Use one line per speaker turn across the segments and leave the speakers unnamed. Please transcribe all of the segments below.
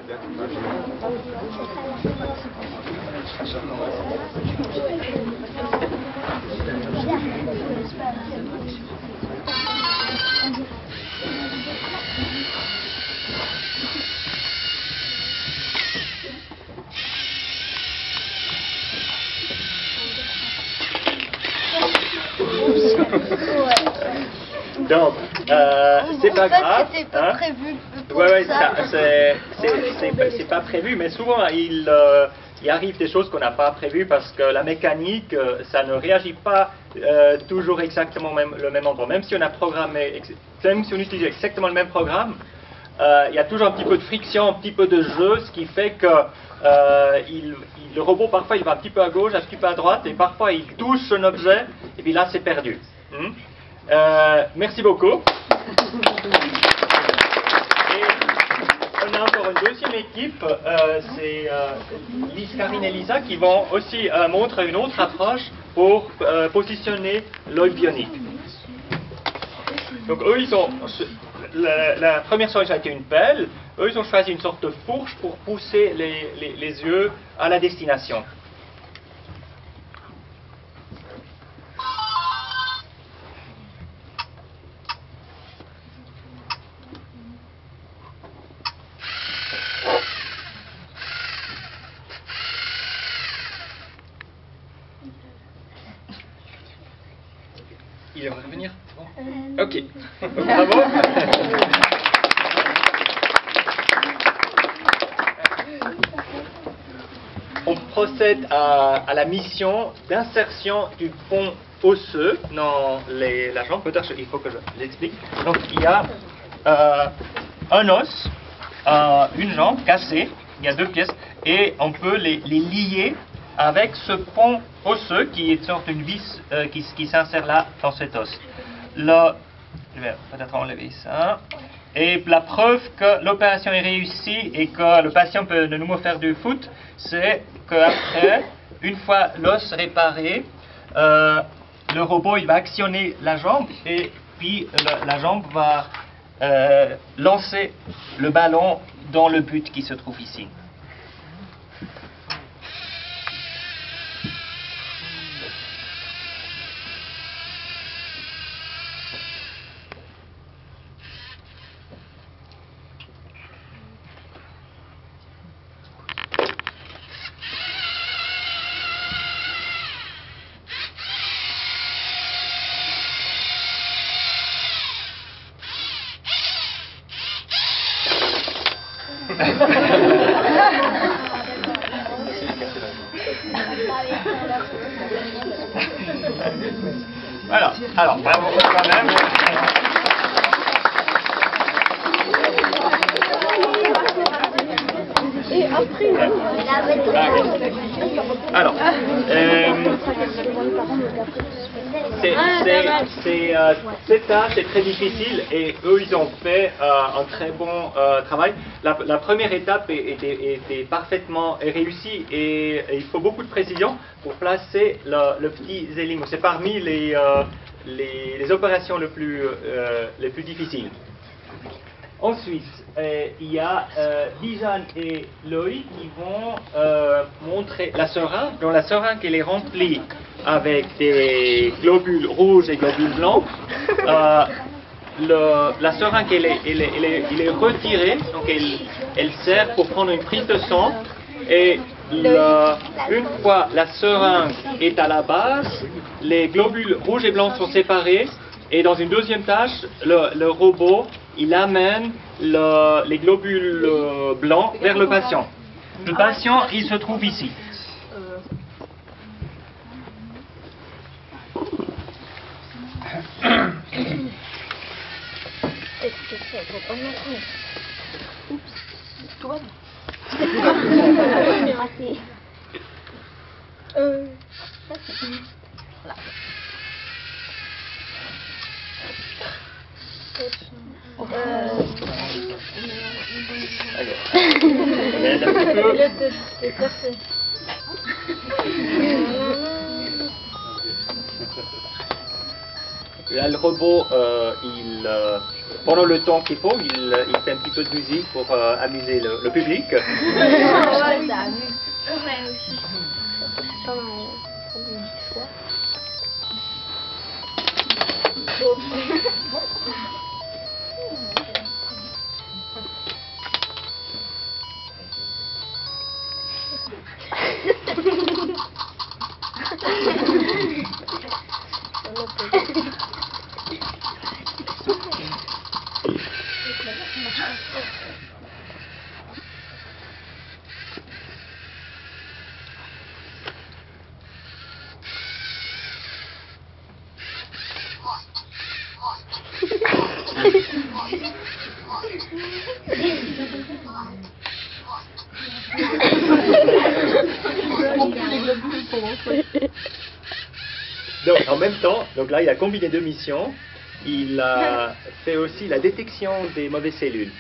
Donc, c'est pas grave.
C'était pas prévu pour
Ouais,
ça.
c'est pas prévu, mais souvent il arrive des choses qu'on n'a pas prévues parce que la mécanique, ça ne réagit pas toujours exactement le même endroit. Même si on a programmé, même si on utilise exactement le même programme, il y a toujours un petit peu de friction, un petit peu de jeu, ce qui fait que le robot parfois il va un petit peu à gauche, un petit peu à droite, et parfois il touche un objet, et puis là c'est perdu. Merci beaucoup. Et on a encore une deuxième équipe, c'est Karine et Lisa qui vont aussi montrer une autre approche pour positionner l'œil bionique. Donc eux, ils ont la première solution a été une pelle. Eux, ils ont choisi une sorte de fourche pour pousser les yeux à la destination. Il va revenir? Ok. Bravo. On procède à la mission d'insertion du pont osseux dans la jambe. Peut-être il faut que je l'explique. Donc il y a un os, une jambe cassée, il y a deux pièces, et on peut les lier avec ce pont osseux qui est une sorte d'une vis qui s'insère là dans cet os. Là, je vais peut-être enlever ça. Et la preuve que l'opération est réussie et que le patient peut de nouveau faire du foot, c'est qu'après, une fois l'os réparé, le robot il va actionner la jambe et puis la jambe va lancer le ballon dans le but qui se trouve ici. Voilà, alors bravo quand même.
Et après,
Alors, cette tâche est très difficile et eux ils ont fait un très bon travail. La première étape était parfaitement réussie et il faut beaucoup de précision pour placer le petit zélim. C'est parmi les opérations les plus difficiles. Ensuite, il y a Dijan et Loïc qui vont montrer la seringue. Donc la seringue elle est remplie avec des globules rouges et globules blancs. La seringue elle est retirée, donc elle sert pour prendre une prise de sang. Et une fois la seringue est à la base, les globules rouges et blancs sont séparés. Et dans une deuxième tâche, le robot il amène les globules blancs vers le patient. Le patient, il se trouve ici. Là, le robot, il pendant le temps qu'il faut, il fait un petit peu de musique pour amuser le public.
Ouais, ça amuse.
Ouais, aussi.
Donc, en même temps, donc là, il a combiné deux missions. Il a fait aussi la détection des mauvaises cellules.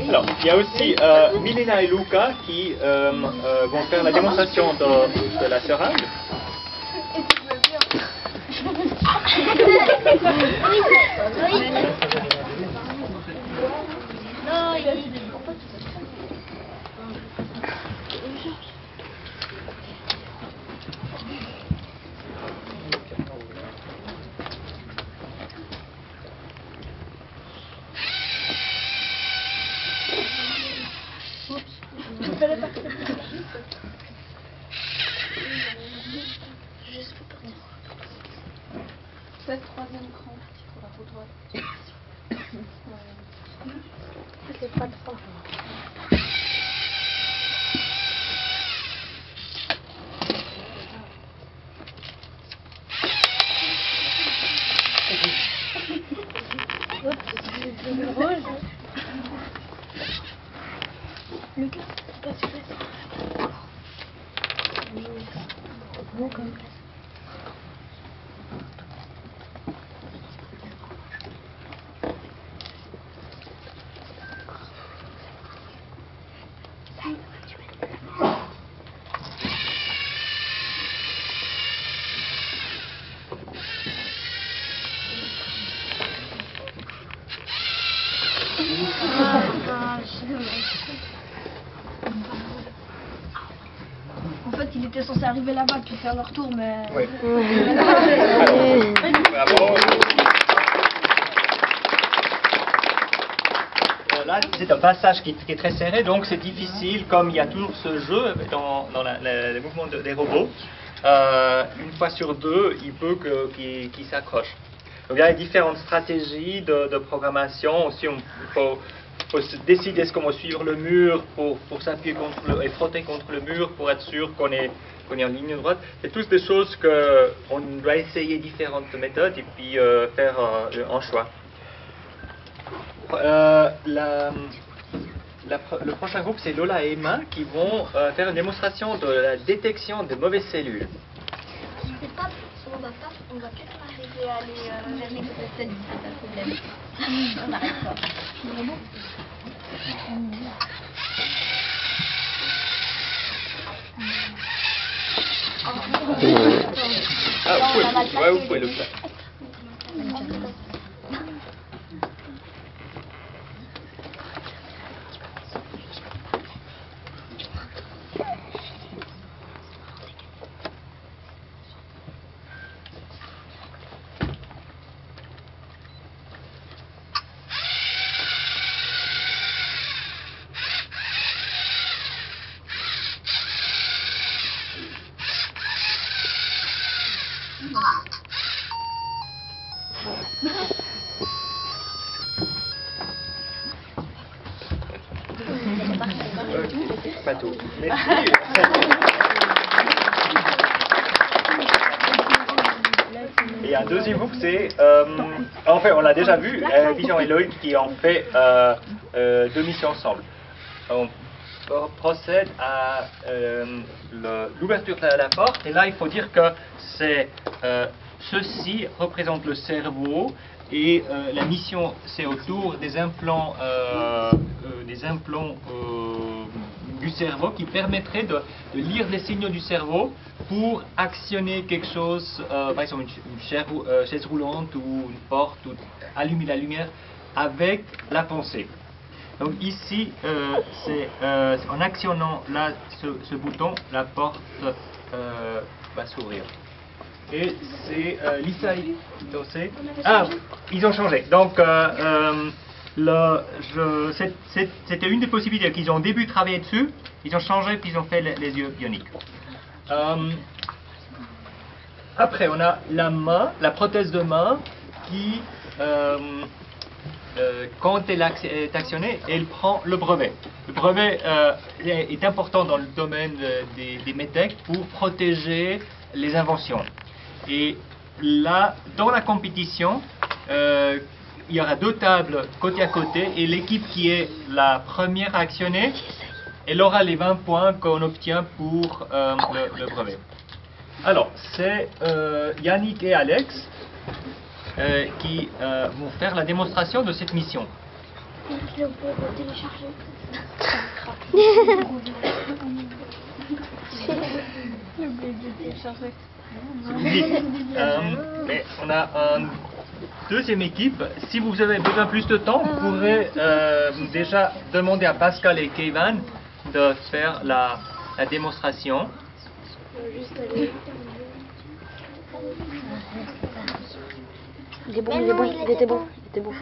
Alors, il y a aussi Milena et Luca qui vont faire la démonstration de la seringue.
C'est le troisième cran pour la roue droite. C'est pas trop. Lucas, pas sur En fait, il était censé arriver là-bas puis faire leur tour, mais...
Oui. Bravo. Là, c'est un passage qui est très serré, donc c'est difficile, comme il y a toujours ce jeu dans les mouvements des robots. Une fois sur deux, il peut qu'ils s'accrochent. Donc il y a différentes stratégies de programmation. Aussi, il faut décider est-ce qu'on va suivre le mur pour s'appuyer contre et frotter contre le mur pour être sûr qu'on est en ligne droite. C'est tous des choses qu'on doit essayer différentes méthodes et puis faire un choix. Le prochain groupe, c'est Lola et Emma qui vont faire une démonstration de la détection des mauvaises cellules.
On va peut-être arriver à aller vers les mauvaises cellules, c'est pas le problème. On n'arrête pas.
Ah, vous pouvez le faire. Pas tout. Merci. Et un deuxième groupe, c'est... en fait, on l'a déjà vu, Vision et Loïc qui ont fait deux missions ensemble. On procède à l'ouverture de la porte, et là, il faut dire que ceci représente le cerveau, et la mission, c'est autour des implants du cerveau qui permettrait de lire les signaux du cerveau pour actionner quelque chose, par exemple une chaise roulante ou une porte, ou allumer la lumière avec la pensée. Donc ici, en actionnant là, ce bouton, la porte va s'ouvrir. Et c'est Lisa et Dosé. Ah, ils ont changé. Donc, c'était une des possibilités qu'ils ont au début travaillé dessus. Ils ont changé, puis ils ont fait les yeux bioniques. Après, on a la main, la prothèse de main, qui, quand elle est actionnée, elle prend le brevet. Le brevet est important dans le domaine des medtech pour protéger les inventions. Et là, dans la compétition, il y aura 2 tables côté à côté, et l'équipe qui est la première à actionner, elle aura les 20 points qu'on obtient pour le brevet. Alors, c'est Yannick et Alex qui vont faire la démonstration de cette mission.
Je peux télécharger. J'ai oublié de télécharger.
Mais on a une deuxième équipe. Si vous avez besoin de plus de temps, vous pourrez déjà demander à Pascal et Kevin de faire la démonstration.
Il est bon, il est bon, il était bon, il était bon.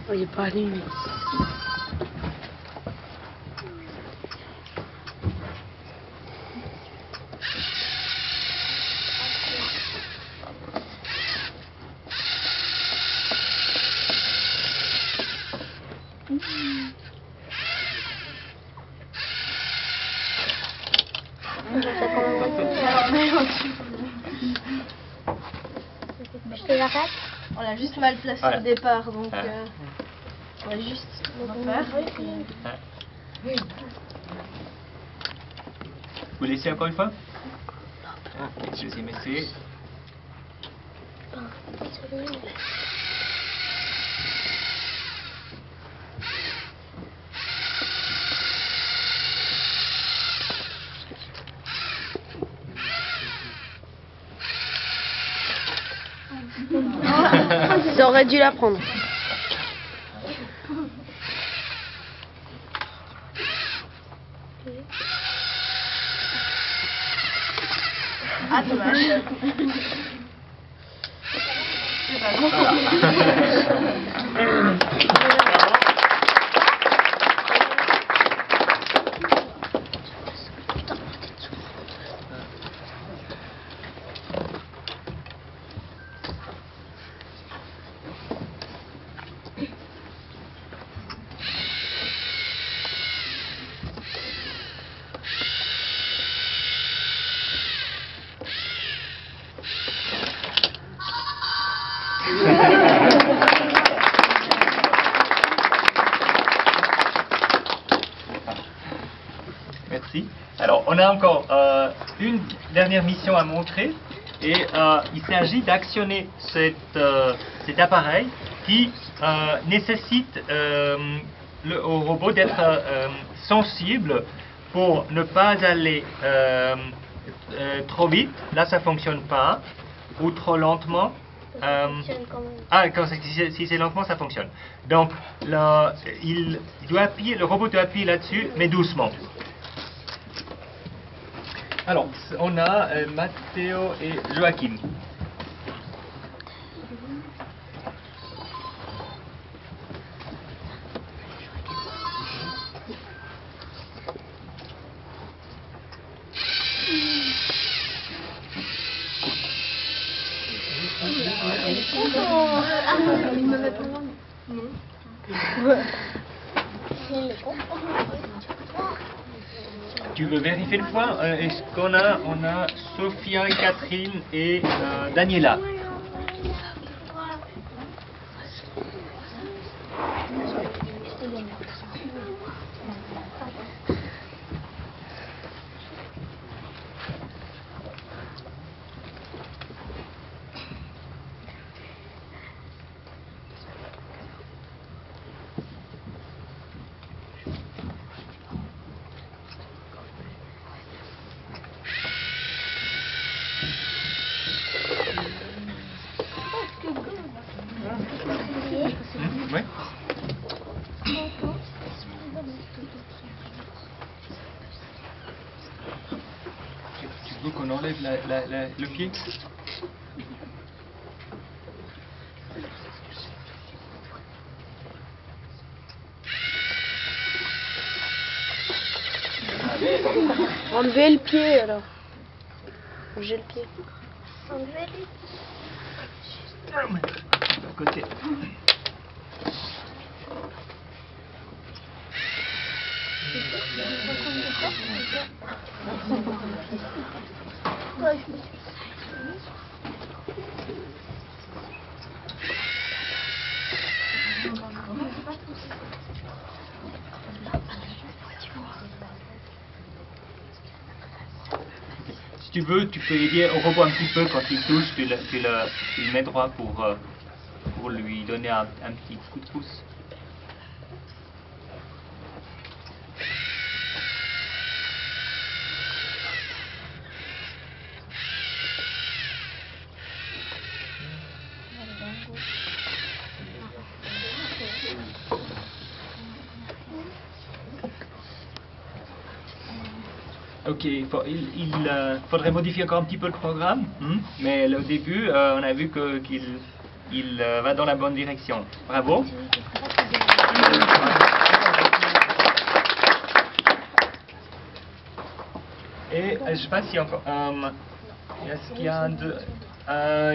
Oh, il est pas allumé.
Je te l'arrête.
On l'a juste mal placé
Ouais.
au départ, donc
Ouais.
on va juste le faire.
Vous laissez encore une fois? Deuxième essai.
Ça aurait dû l'apprendre.
Ah, dommage. C'est pas bon.
Merci. Alors, on a encore une dernière mission à montrer, et il s'agit d'actionner cet appareil qui nécessite au robot d'être sensible pour ne pas aller trop vite, là ça fonctionne pas, ou trop lentement. Si c'est lentement, ça fonctionne. Donc, il doit appuyer, le robot doit appuyer là-dessus, mais doucement. Alors, on a Matteo et Joachim.
Il me met pas loin.
Tu veux vérifier le point? Est-ce qu'on a, Sophia, Catherine et Daniela? le pied.
Enlevez le pied alors. J'ai le pied.
De côté. Si tu veux, tu peux aider au robot un petit peu quand il touche, tu le mets droit pour lui donner un petit coup de pouce. Ok, il faudrait modifier encore un petit peu le programme, mais au début, on a vu qu'il va dans la bonne direction. Bravo. Et je ne sais pas si encore... est-ce qu'il y a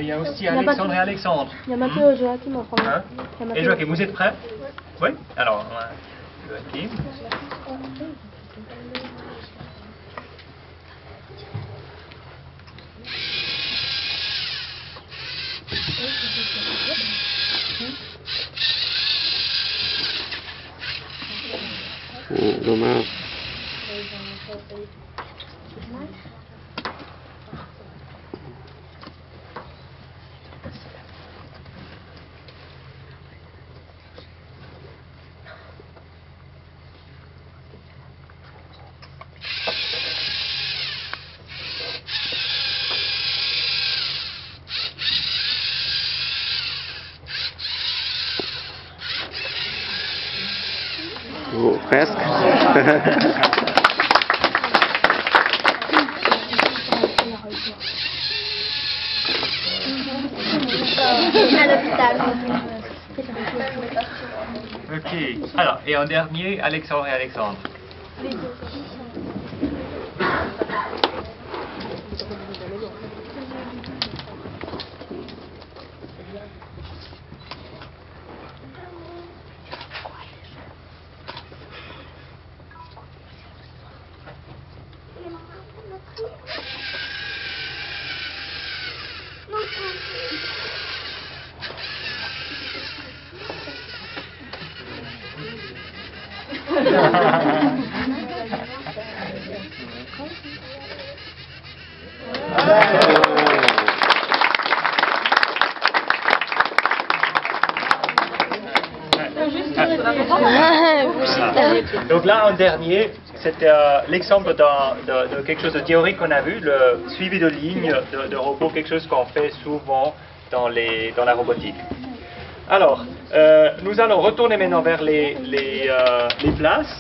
il y a aussi Alexandre et Alexandre.
Il y a Mathéo et Joachim en premier.
Hein? Et Joachim, vous êtes prêts? Oui. Alors, Joachim.
Dommage. Oh, presque.
À l'hôpital.
Ok. Alors, et en dernier, Alexandre et Alexandre. Donc là, en dernier, c'était l'exemple de quelque chose de théorique qu'on a vu, le suivi de lignes de robots, quelque chose qu'on fait souvent dans la robotique. Alors, nous allons retourner maintenant vers les places.